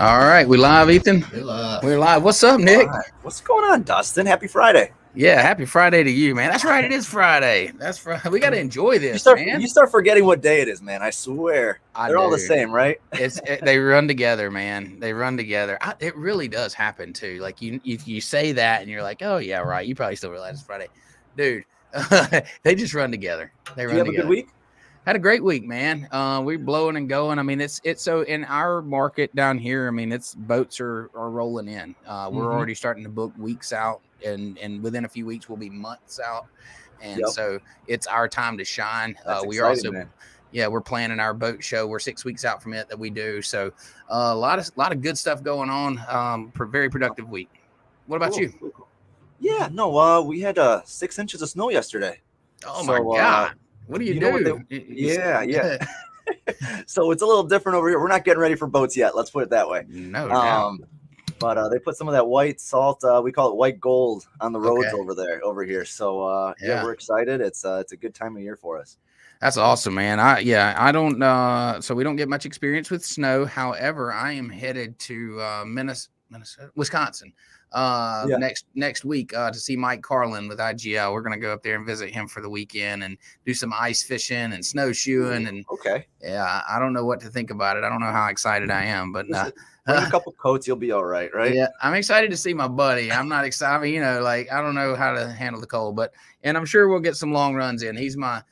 All right, we live, Ethan. We're live. We're live. What's up, All Nick? right. What's going on, Dustin? Happy Friday. Yeah, happy Friday to you, man. That's right, it is Friday. That's Friday. We got to enjoy this, man. You start forgetting what day it is, man. I swear. They're all the do. same, right? They run together, man. They run together. It really does happen too. Like you say that, and you're like, oh yeah, right. You probably still realize it's Friday, dude. They just run together. They run Did you have together. a good week? Had a great week, man. We're blowing and going. I mean, it's so in our market down here. I mean, it's boats are rolling in. We're already starting to book weeks out, and within a few weeks we'll be months out, and so it's our time to shine. We are also, man. Yeah, we're planning our boat show. We're 6 weeks out from it that we do. So a lot of good stuff going on. Very productive week. What about you? Cool. Yeah, no. We had 6 inches of snow yesterday. Oh my God. What do you do? Yeah. So it's a little different over here. We're not getting ready for boats yet. Let's put it that way. No doubt. But they put some of that white salt, we call it white gold, on the roads over here. So yeah, we're excited. It's a good time of year for us. That's awesome, man. I don't so we don't get much experience with snow. However, I am headed to Wisconsin next week to see Mike Carlin with IGL. We're gonna go up there and visit him for the weekend and do some ice fishing and snowshoeing. And yeah, I don't know what to think about it. I don't know how excited I am, but bring a couple coats, you'll be all right, right? Yeah, I'm excited to see my buddy. I'm not excited, like I don't know how to handle the cold, and I'm sure we'll get some long runs in. He's my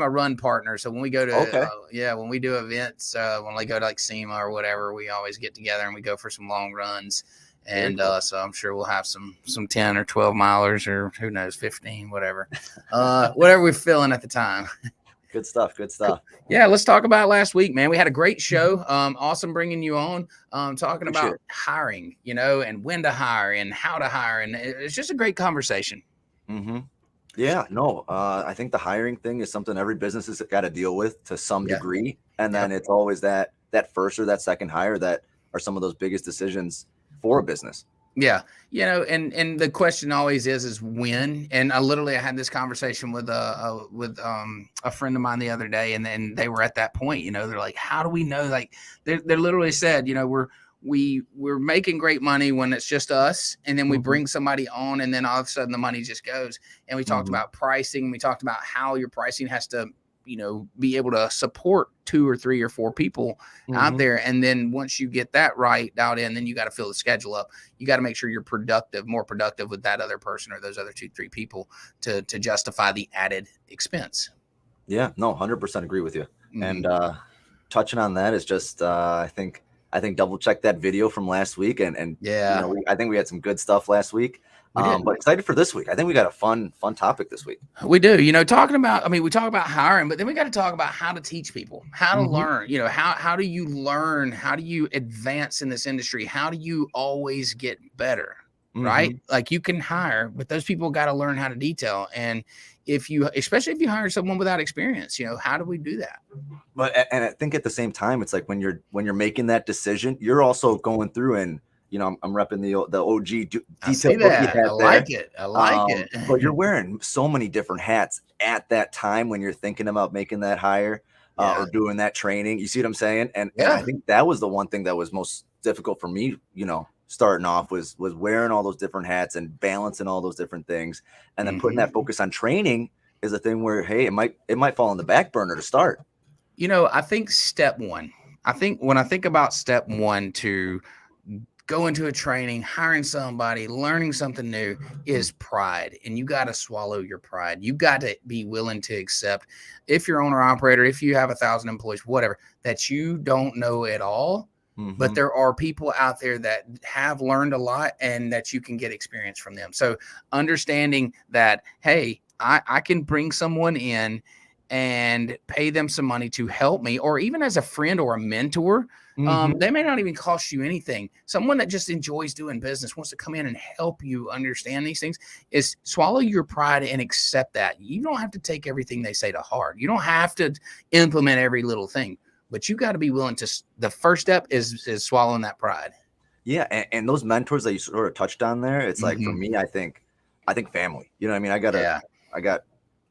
run partner. So when we go to, when we do events, when we go to like SEMA or whatever, we always get together and we go for some long runs. And so I'm sure we'll have some 10 or 12 milers, or who knows, 15, whatever, whatever we're feeling at the time. Good stuff. Yeah, let's talk about last week, man. We had a great show. Awesome bringing you on, talking about hiring, and when to hire and how to hire. And it's just a great conversation. Mm-hmm. Yeah, no, I think the hiring thing is something every business has got to deal with to some degree. And then it's always that first or that second hire that are some of those biggest decisions for a business. Yeah. And the question always is when. And I had this conversation with a friend of mine the other day, and then they were at that point, they're like, how do we know? Like they literally said, we're making great money when it's just us, and then we bring somebody on, and then all of a sudden the money just goes. And we talked about pricing. We talked about how your pricing has to, be able to support 2 or 3 or 4 people out there. And then once you get that right dialed in, then you got to fill the schedule up. You got to make sure you're more productive with that other person or those other 2-3 people to justify the added expense. Yeah, no, 100% agree with you. And touching on that is just, I think double check that video from last week. And I think we had some good stuff last week. But excited for this week. I think we got a fun topic this week. We do, talking about, we talk about hiring, but then we got to talk about how to teach people, how to learn, how do you learn? How do you advance in this industry? How do you always get better? Right? Like you can hire, but those people got to learn how to detail. And especially if you hire someone without experience, how do we do that? But, and I think at the same time, it's like when you're making that decision, you're also going through and, I'm repping the OG detail book you had there. I like it. But you're wearing so many different hats at that time when you're thinking about making that hire or doing that training. You see what I'm saying? And I think that was the one thing that was most difficult for me, starting off was wearing all those different hats and balancing all those different things. And then putting that focus on training is a thing where, hey, it might fall on the back burner to start. I think when I think about step one to go into a training, hiring somebody, learning something new is pride. And you got to swallow your pride. You got to be willing to accept, if you're owner operator, if you have 1,000 employees, whatever, that you don't know it all. But there are people out there that have learned a lot and that you can get experience from them. So understanding that, hey, I can bring someone in and pay them some money to help me, or even as a friend or a mentor. They may not even cost you anything. Someone that just enjoys doing business, wants to come in and help you understand these things, is swallow your pride and accept that. You don't have to take everything they say to heart. You don't have to implement every little thing, but you got to be willing to. The first step is swallowing that pride. Yeah. And those mentors that you sort of touched on there, it's like, for me, I think family, I mean, I got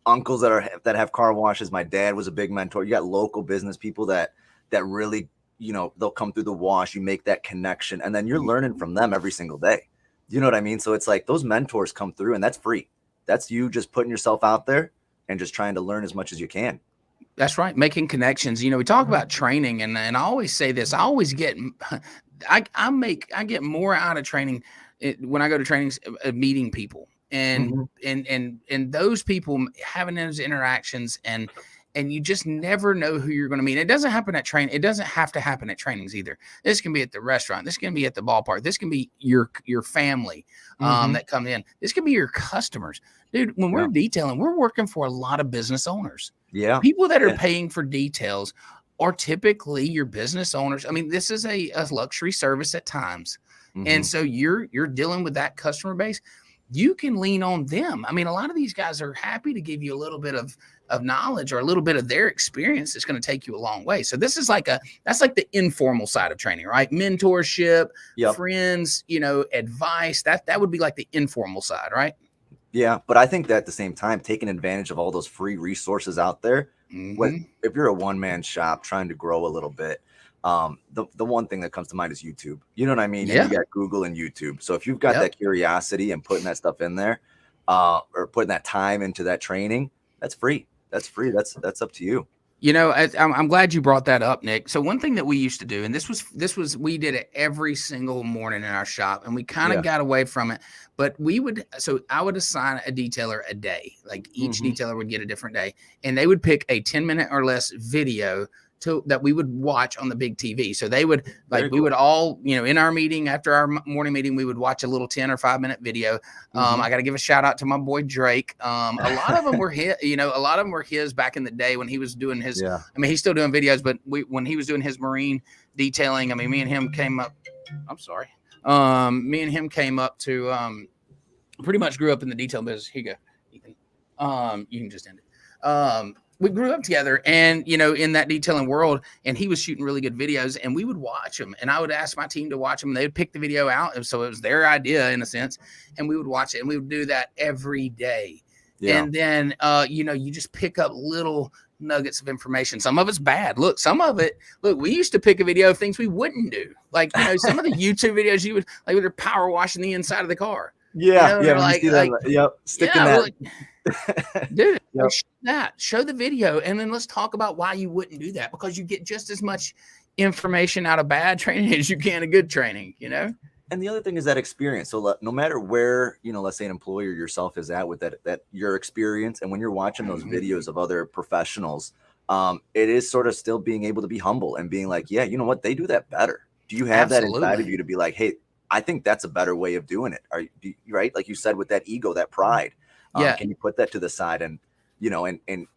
uncles that have car washes. My dad was a big mentor. You got local business people that really you know, they'll come through the wash, you make that connection, and then you're learning from them every single day. You know what I mean? So it's like those mentors come through, and that's free. That's you just putting yourself out there and just trying to learn as much as you can. That's right. Making connections. You know, we talk about training, and I always say this. I always get, I get more out of training when I go to trainings, meeting people, and those people having those interactions, and you just never know who you're going to meet. It doesn't happen at training. It doesn't have to happen at trainings either. This can be at the restaurant. This can be at the ballpark. This can be your family that come in. This can be your customers. Dude, when we're detailing, we're working for a lot of business owners. Yeah. People that are paying for details are typically your business owners. I mean, this is a luxury service at times. And so you're dealing with that customer base. You can lean on them. I mean, a lot of these guys are happy to give you a little bit of knowledge or a little bit of their experience. It's going to take you a long way. So this is that's like the informal side of training, right? Mentorship, friends, you know, advice. That would be like the informal side, right? Yeah, but I think that at the same time, taking advantage of all those free resources out there, if you're a one-man shop trying to grow a little bit, the one thing that comes to mind is YouTube. You know what I mean? Yeah. You got Google and YouTube. So if you've got that curiosity and putting that stuff in there, or putting that time into that training, that's free. That's free. That's up to you. You know, I'm glad you brought that up, Nick. So one thing that we used to do, and this was we did it every single morning in our shop, and we kind of got away from it. But I would assign a detailer a day. Like each detailer would get a different day, and they would pick a 10-minute or less video that we would watch on the big TV. So they would would all, you know, in our meeting, after our morning meeting, we would watch a little 10 or 5-minute video. I got to give a shout out to my boy Drake. A lot of them were his back in the day when he was doing his, I mean, he's still doing videos, but when he was doing his marine detailing, I mean, me and him came up to, pretty much grew up in the detail business. Here you go, Ethan. You can just end it. We grew up together, and, you know, in that detailing world, and he was shooting really good videos, and we would watch them, and I would ask my team to watch them, and they would pick the video out. And so it was their idea in a sense, and we would watch it, and we would do that every day. Yeah. And then, you know, you just pick up little nuggets of information. Some of it's bad. Look, we used to pick a video of things we wouldn't do. Like, you know, some of the YouTube videos you would, like, they're power washing the inside of the car. Yeah. You know, Sticking that. Dude, show the video, and then let's talk about why you wouldn't do that, because you get just as much information out of bad training as you can of good training, you know? And the other thing is that experience. So no matter where, you know, let's say an employer yourself is at with that your experience, and when you're watching those videos of other professionals, it is sort of still being able to be humble and being like, yeah, you know what, they do that better. Do you have that inside of you to be like, hey, I think that's a better way of doing it? Right? Like you said, with that ego, that pride. Can you put that to the side and, you know, and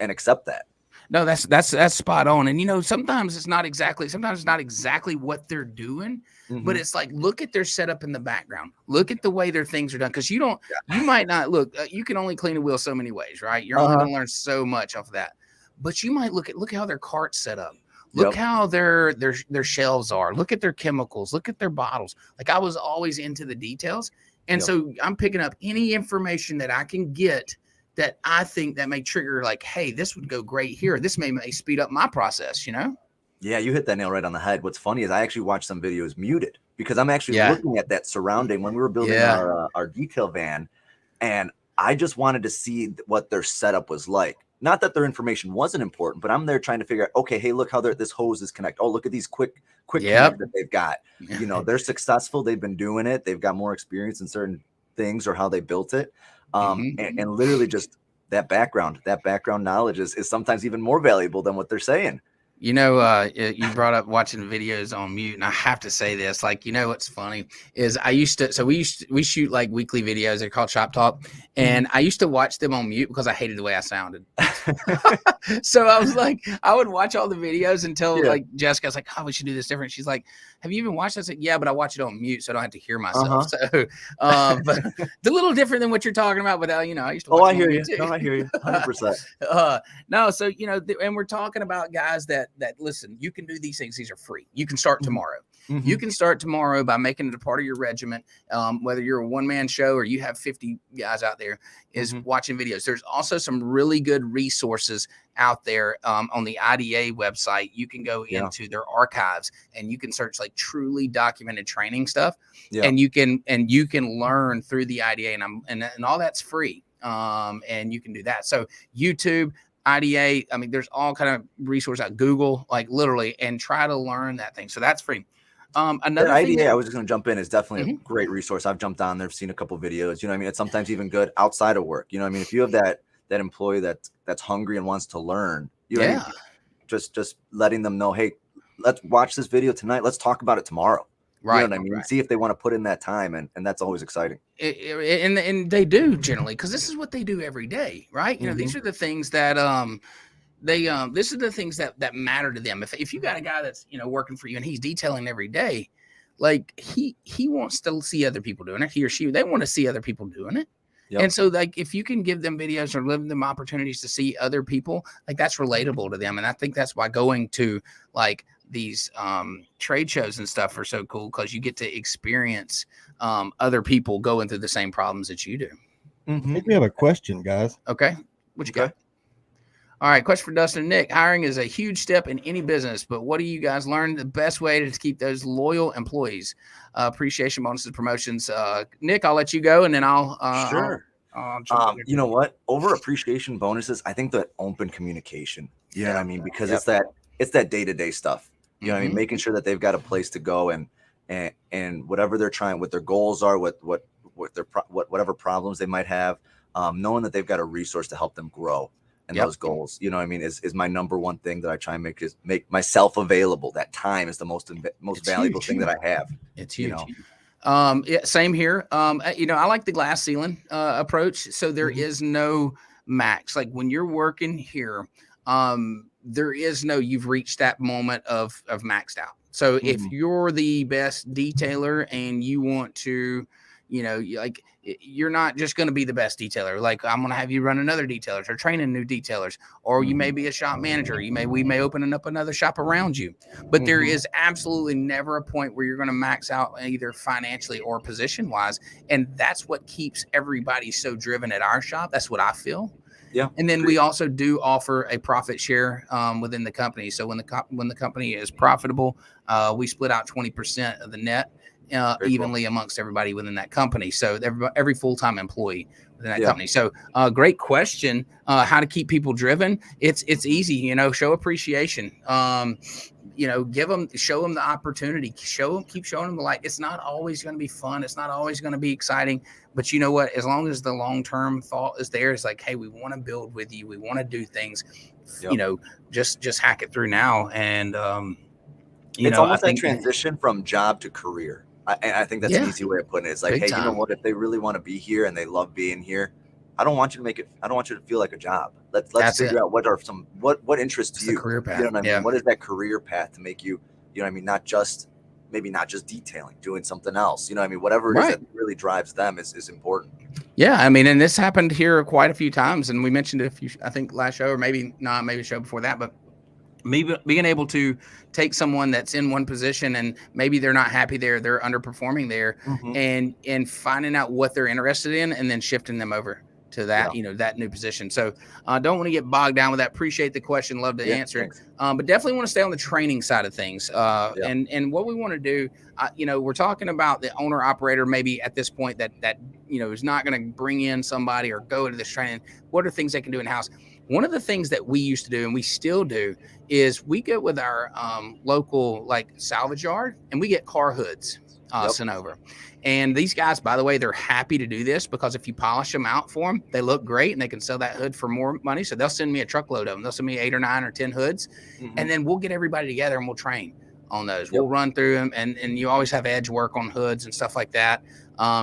accept that? No, that's spot on. And, you know, sometimes it's not exactly what they're doing, but it's like, look at their setup in the background. Look at the way their things are done. Cause you might not you can only clean a wheel so many ways, right? You're only going to learn so much off of that, but you might look how their cart's set up. Look how their shelves are. Look at their chemicals. Look at their bottles. Like, I was always into the details. And so I'm picking up any information that I can get that I think that may trigger, like, hey, this would go great here. This may speed up my process, you know? Yeah, you hit that nail right on the head. What's funny is I actually watched some videos muted, because I'm actually looking at that surrounding when we were building our detail van, and I just wanted to see what their setup was like. Not that their information wasn't important, but I'm there trying to figure out, okay, hey, look how this hose is connected. Oh, look at these quick connects that they've got. You know, they're successful. They've been doing it. They've got more experience in certain things or how they built it. And literally just that background knowledge is sometimes even more valuable than what they're saying. You know, you brought up watching videos on mute, and I have to say this, like, you know, what's funny is we shoot like weekly videos. They're called Shop Talk, and I used to watch them on mute because I hated the way I sounded. So I was like, I would watch all the videos until like Jessica's like, oh, we should do this different. She's like, have you even watched this? I said, yeah, but I watch it on mute, so I don't have to hear myself. So, but it's a little different than what you're talking about. But you know, I used to. Watch I hear you. No, I hear you. 100%. No, so, you know, and we're talking about guys that that listen, you can do these things. These are free. You can start tomorrow. Mm-hmm. You can start tomorrow by making it a part of your regiment. Whether you're a one-man show or you have 50 guys out there, is watching videos. There's also some really good resources out there on the IDA website. You can go into their archives and you can search like truly documented training stuff, and you can learn through the IDA, and all that's free. And you can do that. So YouTube, IDA, I mean, there's all kind of resources at Google, like literally, and try to learn that thing. So that's free. Another IDA, I was just going to jump in, is definitely a great resource. I've jumped on there, seen a couple videos. You know what I mean? It's sometimes even good outside of work. You know what I mean? If you have that employee that's hungry and wants to learn, you know what I mean? Just letting them know, hey, let's watch this video tonight. Let's talk about it tomorrow. Right. You know what I mean? Right. See if they want to put in that time, and that's always exciting. And they do generally, because this is what they do every day, right? You know, these are the things that this is the things that matter to them. If you got a guy that's, you know, working for you and he's detailing every day, like he wants to see other people doing it. He or she, they want to see other people doing it. Yep. And so, like, if you can give them videos or give them opportunities to see other people, like, that's relatable to them. And I think that's why going to like these trade shows and stuff are so cool, because you get to experience other people going through the same problems that you do. I think we have a question, guys. Okay. What you got? All right. Question for Dustin and Nick. Hiring is a huge step in any business, but what do you guys learn the best way to keep those loyal employees? Appreciation bonuses, promotions. Nick, I'll let you go, and then I'll sure. You know what? Over appreciation bonuses, I think the open communication. You know what I mean? Because it's that day-to-day stuff. You know what I mean? Making sure that they've got a place to go, and whatever they're trying, what their goals are, whatever problems they might have, knowing that they've got a resource to help them grow and those goals. You know what I mean? Is my number one thing that I try and make myself available. That time is the most valuable thing that I have. It's huge. Same here. You know, I like the glass ceiling approach. So there is no max. Like when you're working here, there is no, you've reached that moment of maxed out. So if you're the best detailer and you want to, you know, you're not just going to be the best detailer. Like, I'm going to have you run another detailers or training new detailers, or you may be a shop manager. We may open up another shop around you, but there is absolutely never a point where you're going to max out either financially or position wise. And that's what keeps everybody so driven at our shop. That's what I feel. Yeah. And then we also do offer a profit share within the company. So when the company is profitable, we split out 20% of the net evenly amongst everybody within that company. So every full-time employee within that company. So great question. How to keep people driven. It's easy, you know, show appreciation. You know, show them the opportunity, keep showing them the light. It's not always going to be fun. It's not always going to be exciting, but you know what, as long as the long-term thought is there, it's like, hey, we want to build with you. We want to do things, you know, just hack it through now. And, it's almost that transition from job to career. I think that's an easy way of putting it. It's like, hey, you know what? If they really want to be here and they love being here, I don't want you to feel like a job. Let's figure out what interests you. The career path. You know what I mean? What is that career path to make you, you know what I mean? Not just detailing, doing something else. You know what I mean? Whatever it is that really drives them is important. Yeah. I mean, and this happened here quite a few times, and we mentioned it I think last show, or maybe not, maybe a show before that, but maybe being able to take someone that's in one position and maybe they're not happy there, they're underperforming there, and finding out what they're interested in and then shifting them over to that, you know, that new position. So don't want to get bogged down with that. Appreciate the question. Love to answer it. But definitely want to stay on the training side of things. And what we want to do, you know, we're talking about the owner operator, maybe at this point that, you know, is not going to bring in somebody or go into this training. What are things they can do in house? One of the things that we used to do, and we still do, is we go with our local like salvage yard and we get car hoods sent over. And these guys, by the way, they're happy to do this because if you polish them out for them, they look great and they can sell that hood for more money. So they'll send me a truckload of them. They'll send me 8 or 9 or 10 hoods, and then we'll get everybody together and we'll train on those. We'll run through them, and you always have edge work on hoods and stuff like that.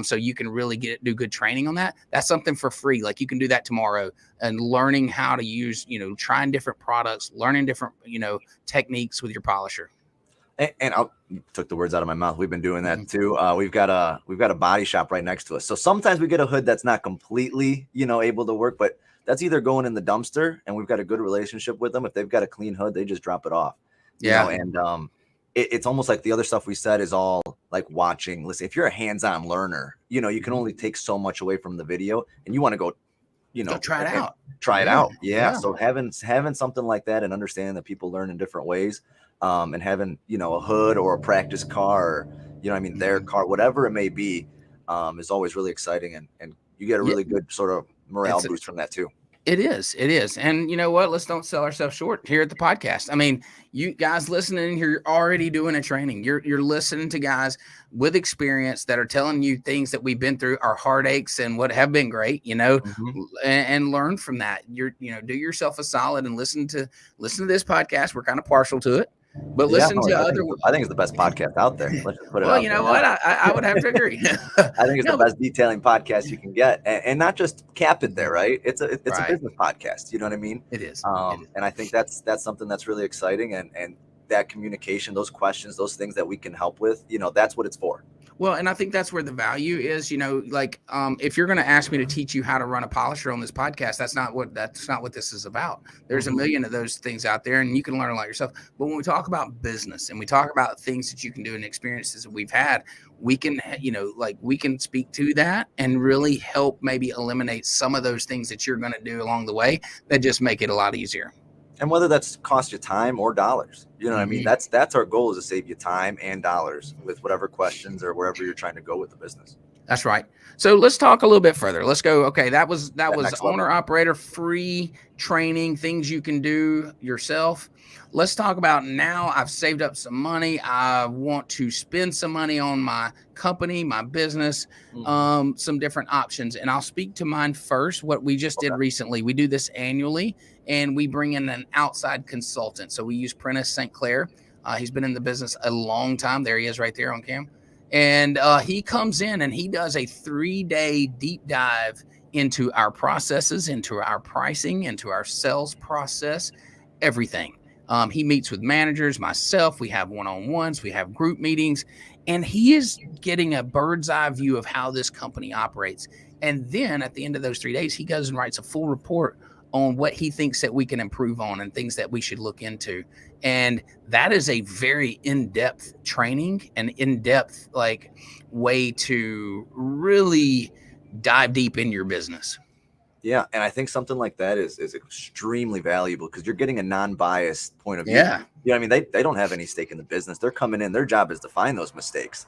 So you can really do good training on that. That's something for free. Like you can do that tomorrow, and learning how to use, you know, trying different products, learning different, you know, techniques with your polisher. And I took the words out of my mouth. We've been doing that too. We've got a body shop right next to us. So sometimes we get a hood that's not completely, you know, able to work, but that's either going in the dumpster, and we've got a good relationship with them. If they've got a clean hood, they just drop it off. Yeah. And it's almost like the other stuff we said is all like watching. Listen, if you're a hands-on learner, you can only take so much away from the video, and you want to go, go try it out. Try it out. Yeah. So having something like that and understanding that people learn in different ways, and having, a hood or a practice car, or, their car, whatever it may be, is always really exciting. And you get a really good sort of morale boost from that too. It is. And you know what? Let's don't sell ourselves short here at the podcast. I mean, you guys listening here, you're already doing a training. You're listening to guys with experience that are telling you things that we've been through, our heartaches and what have been great, and learn from that. Do yourself a solid and listen to this podcast. We're kind of partial to it. But listen to other. I think it's the best podcast out there. Let's just put it. Well, you know what? I would have to agree. I think it's the best detailing podcast you can get, and not just cap it there, right? It's a business podcast. You know what I mean? It is. And I think that's something that's really exciting, and that communication, those questions, those things that we can help with, that's what it's for. Well, and I think that's where the value is, if you're going to ask me to teach you how to run a polisher on this podcast, that's not what this is about. There's a million of those things out there, and you can learn a lot yourself. But when we talk about business and we talk about things that you can do and experiences that we've had, we can, we can speak to that and really help maybe eliminate some of those things that you're going to do along the way that just make it a lot easier. And whether that's cost you time or dollars, what I mean? That's our goal, is to save you time and dollars with whatever questions or wherever you're trying to go with the business. That's right. So let's talk a little bit further. Let's go. Okay. That was owner operator free training, things you can do yourself. Let's talk about now. I've saved up some money. I want to spend some money on my company, my business, some different options. And I'll speak to mine first. What we just did recently, we do this annually, and we bring in an outside consultant. So we use Prentice St. Clair. He's been in the business a long time. There he is right there on cam. And he comes in and he does a 3-day deep dive into our processes, into our pricing, into our sales process, everything. He meets with managers, myself. We have one-on-ones, we have group meetings, and he is getting a bird's eye view of how this company operates. And then at the end of those 3 days, he goes and writes a full report on what he thinks that we can improve on and things that we should look into. And that is a very in-depth training and in-depth way to really dive deep in your business. Yeah. And I think something like that is extremely valuable, because you're getting a non-biased point of view. Yeah. I mean, they don't have any stake in the business. They're coming in. Their job is to find those mistakes.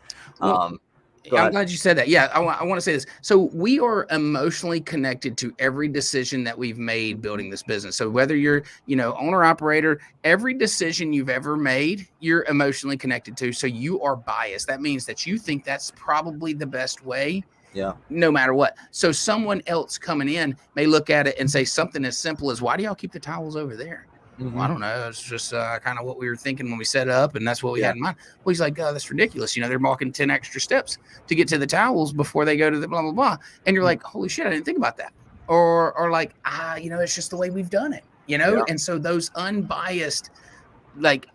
I'm glad you said that. Yeah, I want to say this. So we are emotionally connected to every decision that we've made building this business. So whether you're, owner operator, every decision you've ever made, you're emotionally connected to. So you are biased. That means that you think that's probably the best way. Yeah. No matter what. So someone else coming in may look at it and say something as simple as, why do y'all keep the towels over there? Well, I don't know. It's just kind of what we were thinking when we set up, and that's what we had in mind. Well, he's like, that's ridiculous. They're walking 10 extra steps to get to the towels before they go to the blah, blah, blah. And you're like, holy shit, I didn't think about that. Or it's just the way we've done it, Yeah. And so those unbiased,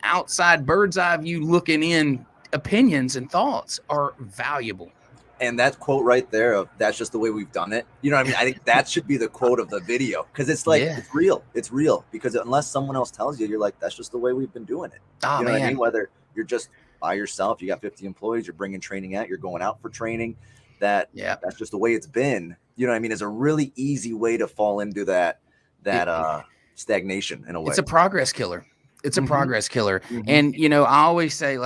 outside bird's eye view looking in opinions and thoughts are valuable. And that quote right there of, that's just the way we've done it. I think that should be the quote of the video, because it's it's real. It's real, because unless someone else tells you, you're like, that's just the way we've been doing it. Oh, what I mean? Whether you're just by yourself, you got 50 employees, you're bringing training out, you're going out for training, that's just the way it's been. It's a really easy way to fall into that stagnation in a way. It's a progress killer. It's a progress killer. And, I always say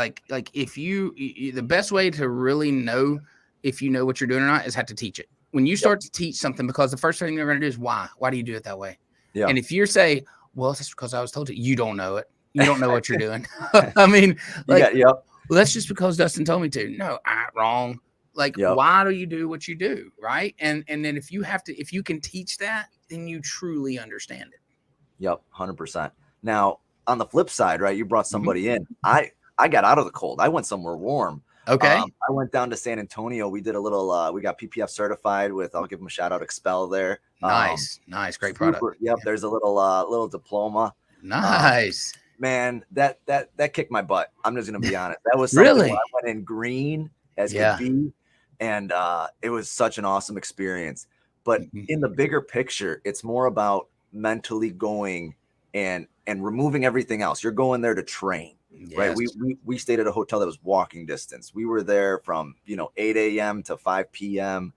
if the best way to really know if you know what you're doing or not is have to teach it. When you start to teach something, because the first thing they're going to do is why do you do it that way? Yeah. And if you say, well, that's because I was told to, you don't know it. You don't know what you're doing. I mean, well, that's just because Dustin told me to. No, wrong. Why do you do what you do? Right. And then if you can teach that, then you truly understand it. Yep. 100%. Now on the flip side, right. You brought somebody in. I got out of the cold. I went somewhere warm. Okay. I went down to San Antonio. We did a little, we got PPF certified with, I'll give them a shout out, Expel there. Nice. Great product. Yep. Yeah. There's a little diploma. Nice. Man, that kicked my butt. I'm just going to be honest. That was something really? I went in green as could be. And it was such an awesome experience. But in the bigger picture, it's more about mentally going and removing everything else. You're going there to train, right? Yes. We stayed at a hotel that was walking distance. We were there from 8 a.m. to 5 p.m.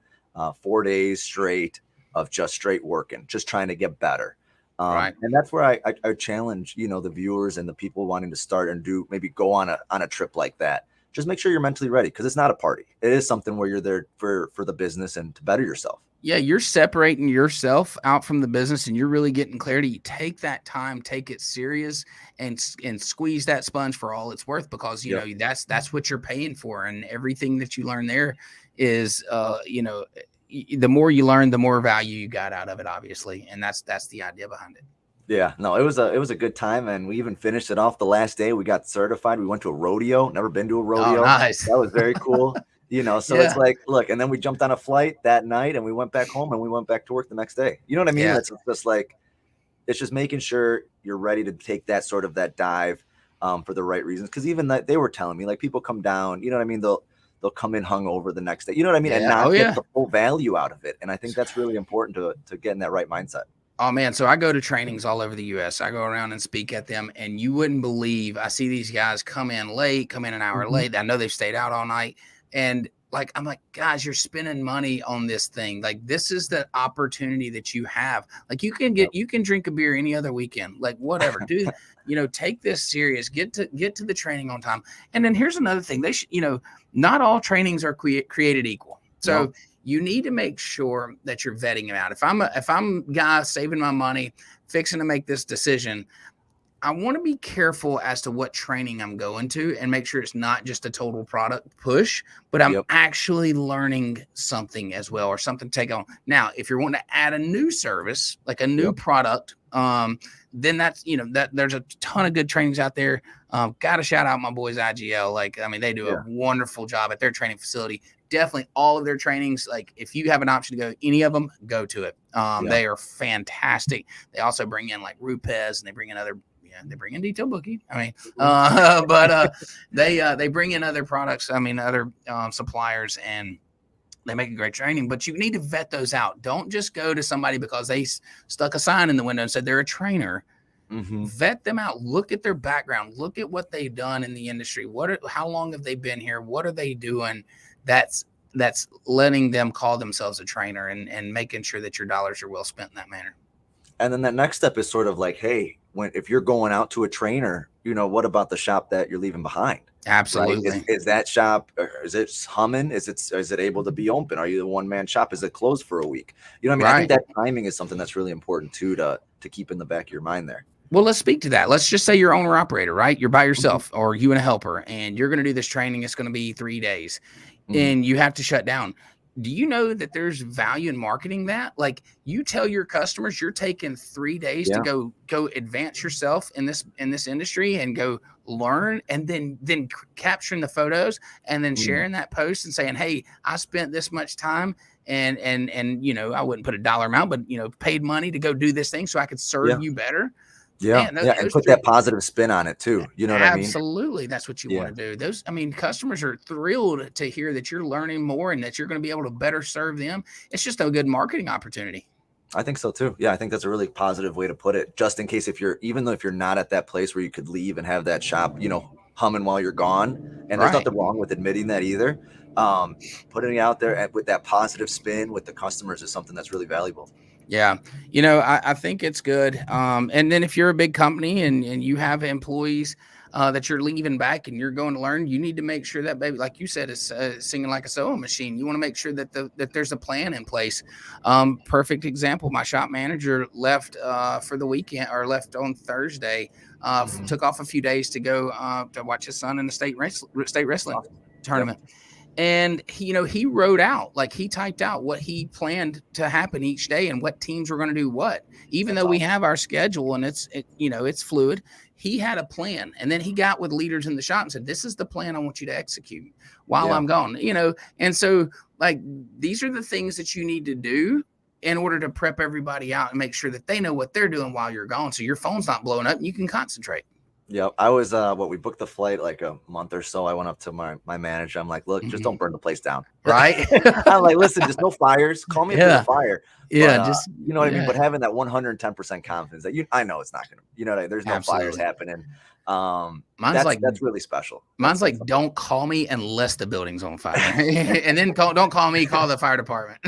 4 days straight of just straight working, just trying to get better. Right. And that's where I challenge the viewers and the people wanting to start and maybe go on a trip like that. Just make sure you're mentally ready, because it's not a party. It is something where you're there for the business and to better yourself. Yeah, you're separating yourself out from the business and you're really getting clarity. You take that time, take it serious, and squeeze that sponge for all it's worth, because you know that's what you're paying for, and everything that you learn there is the more you learn, the more value you got out of it, obviously, and that's the idea behind it. Yeah, no, it was a good time, and we even finished it off the last day. We got certified. We went to a rodeo. Never been to a rodeo. Oh, nice. That was very cool. So it's like, look, and then we jumped on a flight that night, and we went back home, and we went back to work the next day. You know what I mean? Yeah. It's just like, it's just making sure you're ready to take that sort of that dive for the right reasons. Because even that, they were telling me, like, people come down, you know what I mean? They'll come in hungover the next day, you know what I mean, and not get the full value out of it. And I think that's really important to get in that right mindset. Oh man, so I go to trainings all over the US. I go around and speak at them, and you wouldn't believe, I see these guys come in an hour late. I know they've stayed out all night, and like, I'm like, guys, you're spending money on this thing. Like, this is the opportunity that you have. Like, you can drink a beer any other weekend, like whatever, dude. Take this serious, get to the training on time. And then here's another thing. They should, not all trainings are created equal. So you need to make sure that you're vetting them out. If I'm a guy saving my money, fixing to make this decision, I want to be careful as to what training I'm going to, and make sure it's not just a total product push, but I'm actually learning something as well, or something to take on. Now, if you're wanting to add a new service, like a new product, then that's, that there's a ton of good trainings out there. Got to shout out my boys IGL. Like, I mean, they do a wonderful job at their training facility. Definitely all of their trainings. Like, if you have an option to go any of them, go to it. They are fantastic. They also bring in like Rupes, and they bring in other, they bring in Detail Bookie. I mean, but they bring in other products. I mean, other suppliers, and they make a great training. But you need to vet those out. Don't just go to somebody because they stuck a sign in the window and said they're a trainer. Vet them out. Look at their background. Look at what they've done in the industry. How long have they been here? What are they doing? That's letting them call themselves a trainer, and making sure that your dollars are well spent in that manner. And then that next step is sort of like, hey, if you're going out to a trainer, what about the shop that you're leaving behind? Absolutely. Right? Is that shop, is it humming? Is it able to be open? Are you the one-man shop? Is it closed for a week? You know what I mean? I think that timing is something that's really important too, to keep in the back of your mind there. Well, let's speak to that. Let's just say you're owner operator, right? You're by yourself, or you and a helper, and you're going to do this training. It's going to be 3 days, and you have to shut down. Do you know that there's value in marketing that? Like, you tell your customers you're taking 3 days to go advance yourself in this industry, and go learn, and then capturing the photos, and then sharing that post and saying, hey, I spent this much time, and I wouldn't put a dollar amount, but paid money to go do this thing so I could serve you better. And put that positive spin on it too. You know what I mean? Absolutely. That's what you want to do. Customers are thrilled to hear that you're learning more, and that you're going to be able to better serve them. It's just a good marketing opportunity. I think so too. Yeah, I think that's a really positive way to put it. Just in case, even though if you're not at that place where you could leave and have that shop, humming while you're gone, and there's nothing wrong with admitting that either. Putting it out there with that positive spin with the customers is something that's really valuable. Yeah. I think it's good. And then if you're a big company and you have employees that you're leaving back and you're going to learn, you need to make sure that baby, like you said, is singing like a sewing machine. You want to make sure that there's a plan in place. Perfect example. My shop manager left for the weekend, or left on Thursday, took off a few days to go to watch his son in the state wrestling tournament. And he wrote out, like, he typed out what he planned to happen each day and what teams were going to do what. Even though we have our schedule and it's fluid, he had a plan. And then he got with leaders in the shop and said, this is the plan I want you to execute while I'm gone. And so, like, these are the things that you need to do in order to prep everybody out and make sure that they know what they're doing while you're gone, so your phone's not blowing up and you can concentrate. Yep. I was we booked the flight like a month or so. I went up to my manager. I'm like, look, just don't burn the place down. Right? I'm like, listen, just no fires. Call me if there's a fire. Yeah, But, just you know what I mean? But having that 110% confidence that I know it's not gonna, you know what I mean? There's no fires Absolutely. happening. That's really special. Mine's like, don't call me unless the building's on fire. And then don't call me, call the fire department.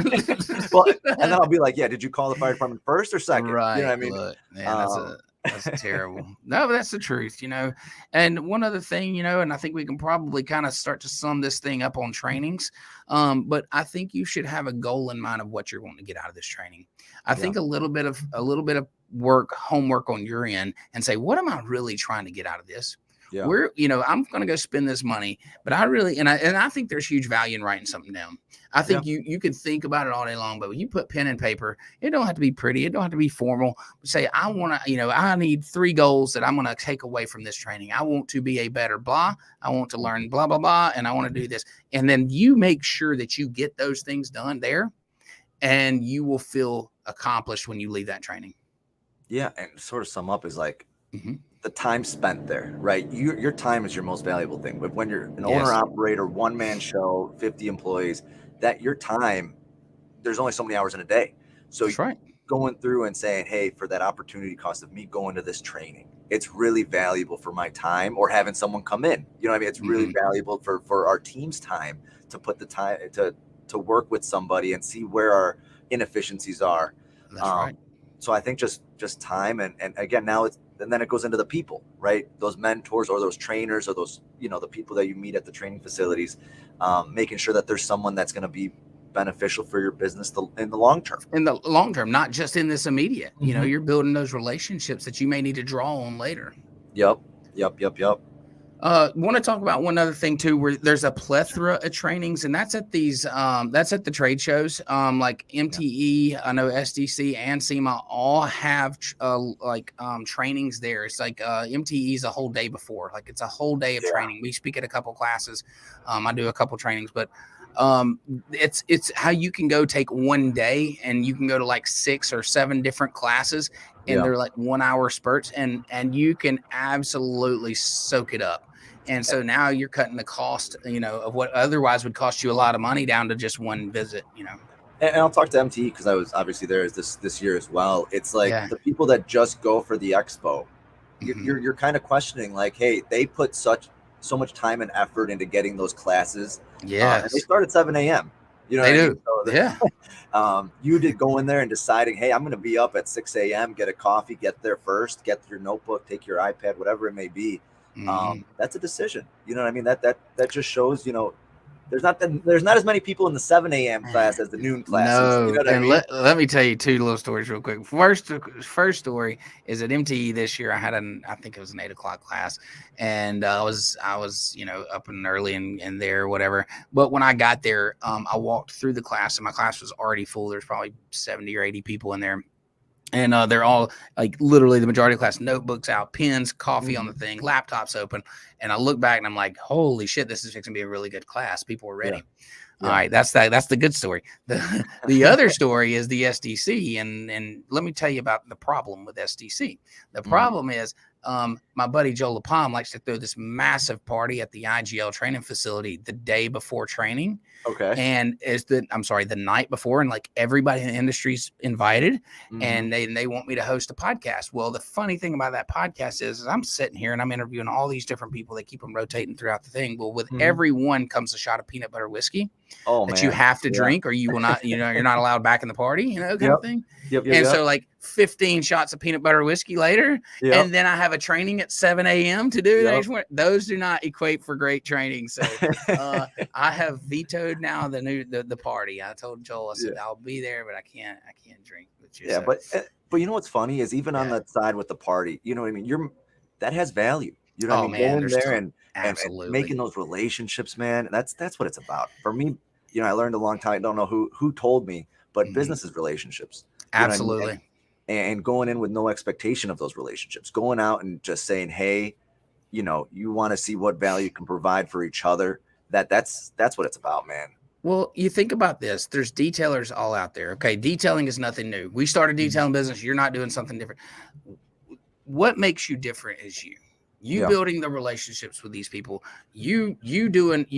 Well, and then I'll be like, yeah, did you call the fire department first or second? Right. You know what I mean? Look, man, that's terrible. No, but that's the truth, you know. And one other thing, you know, and I think we can probably kind of start to sum this thing up on trainings. But I think you should have a goal in mind of what you're wanting to get out of this training. I think a little bit of homework on your end, and say, what am I really trying to get out of this? Yeah. I'm going to go spend this money, but I really, and I think there's huge value in writing something down. I think you can think about it all day long, but when you put pen and paper, it don't have to be pretty. It don't have to be formal. Say, I want to, I need 3 goals that I'm going to take away from this training. I want to be a better blah. I want to learn blah, blah, blah. And I want to do this. And then you make sure that you get those things done there, and you will feel accomplished when you leave that training. Yeah. And sort of sum up is like, the time spent there, right? Your time is your most valuable thing. But when you're an owner operator, one-man show, 50 employees, that your time, there's only so many hours in a day. So that's right. Going through and saying, hey, for that opportunity cost of me going to this training, it's really valuable for my time, or having someone come in. You know what I mean? It's really valuable for our team's time to put the time to work with somebody and see where our inefficiencies are. That's right. So I think just time and again, and then it goes into the people, right? Those mentors or those trainers or those, the people that you meet at the training facilities, making sure that there's someone that's going to be beneficial for your business in the long term. In the long term, not just in this immediate. You're building those relationships that you may need to draw on later. Yep. Want to talk about one other thing too, where there's a plethora of trainings, and that's at the trade shows, like MTE. I know SDC and SEMA all have trainings there. It's like MTE is a whole day before, like it's a whole day of training. We speak at a couple classes. I do a couple trainings, but it's how you can go take one day and you can go to like 6 or 7 different classes, and they're like 1 hour spurts, and you can absolutely soak it up. And so now you're cutting the cost, of what otherwise would cost you a lot of money down to just one visit, And I'll talk to MTE because I was obviously there this year as well. It's like the people that just go for the expo, you're kind of questioning, like, hey, they put so much time and effort into getting those classes. Yeah, they start at 7 a.m. You know, they do. So you did go in there and deciding, hey, I'm going to be up at 6 a.m. Get a coffee, get there first, get your notebook, take your iPad, whatever it may be. That's a decision. You know what I mean? That just shows, there's not as many people in the 7 a.m. class as the noon class. No, you know what I mean? Let me tell you 2 little stories real quick. First story is at MTE this year. I had I think it was an 8 o'clock class, and I was up and early and there or whatever. But when I got there, I walked through the class, and my class was already full. There's probably 70 or 80 people in there. And they're all like literally the majority of class, notebooks out, pens, coffee on the thing, laptops open. And I look back and I'm like, holy shit, this is going to be a really good class. People are ready. All right. That's the good story. The other story is the SDC. And let me tell you about the problem with SDC. The problem is my buddy Joe LaPalm likes to throw this massive party at the IGL training facility the day before training. Okay. And the night before, and like everybody in the industry's invited, and they want me to host a podcast. Well, the funny thing about that podcast is I'm sitting here and I'm interviewing all these different people. They keep them rotating throughout the thing. Well, with every one comes a shot of peanut butter whiskey that you have to drink, or you will not, you're not allowed back in the party, kind of thing. So like 15 shots of peanut butter whiskey later, and then I have a training at 7 a.m. to do those do not equate for great training. So I have vetoed now the party. I told Joel, I said I'll be there, but I can't drink with you. But you know what's funny is even on that side with the party, you know what I mean? That has value. You know what I mean? Going there and making those relationships, man. That's what it's about. For me, I learned a long time. I don't know who told me, but business is relationships. Absolutely. I mean? And going in with no expectation of those relationships, going out and just saying, hey, you want to see what value you can provide for each other. That's what it's about, man. Well, you think about this. There's detailers all out there. Okay. Detailing is nothing new. We started detailing business. You're not doing something different. What makes you different is you. You Yeah. building the relationships with these people, you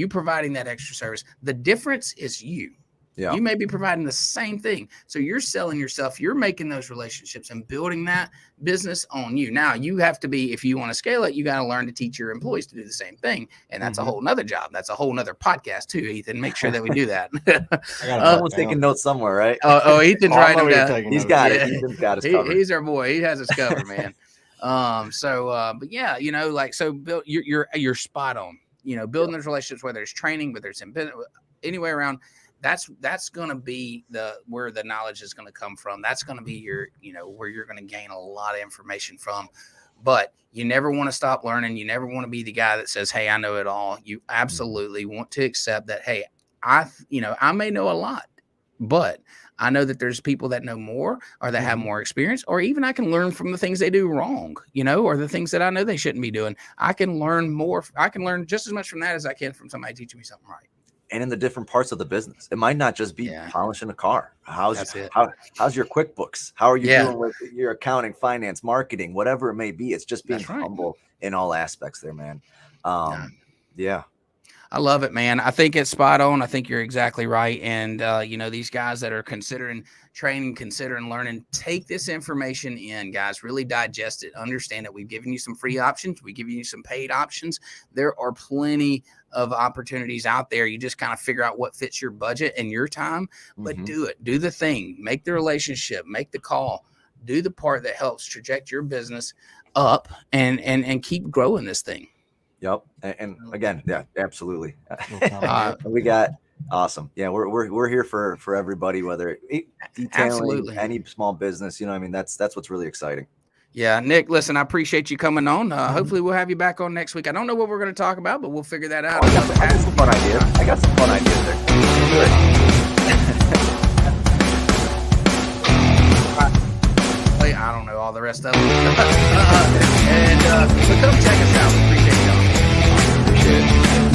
providing that extra service. The difference is you. Yeah. You may be providing the same thing. So you're selling yourself, you're making those relationships and building that business on you. Now you have to be, if you want to scale it, you got to learn to teach your employees to do the same thing. And that's a whole nother job. That's a whole nother podcast too, Ethan. Make sure that we do that. Someone's taking notes somewhere, right? Ethan's writing down. He's got it. Ethan's got us covered. He's our boy. He has us covered, man. But yeah, so Bill, you're spot on, building those relationships, whether it's training, whether it's in business, anywhere around. That's going to be where the knowledge is going to come from. That's going to be your, where you're going to gain a lot of information from. But you never want to stop learning. You never want to be the guy that says, hey, I know it all. You absolutely want to accept that, hey, I may know a lot, but I know that there's people that know more or that have more experience, or even I can learn from the things they do wrong, or the things that I know they shouldn't be doing. I can learn more. I can learn just as much from that as I can from somebody teaching me something right. And in the different parts of the business, it might not just be polishing a car. How's your QuickBooks? How are you doing with your accounting, finance, marketing, whatever it may be? It's just being humble in all aspects there, man. Yeah. I love it, man. I think it's spot on. I think you're exactly right. And, these guys that are considering training, considering learning, take this information in, guys, really digest it. Understand that we've given you some free options. We've given you some paid options. There are plenty of opportunities out there. You just kind of figure out what fits your budget and your time, but do it. Do the thing. Make the relationship. Make the call. Do the part that helps traject your business up and keep growing this thing. Yep. And again, yeah, absolutely. We got awesome. Yeah, we're here for everybody, whether detailing any small business, that's what's really exciting. Yeah, Nick, listen, I appreciate you coming on. Hopefully we'll have you back on next week. I don't know what we're going to talk about, but we'll figure that out. I got some fun ideas. there. I don't know all the rest of them. So come check us out. We appreciate y'all. Appreciate it.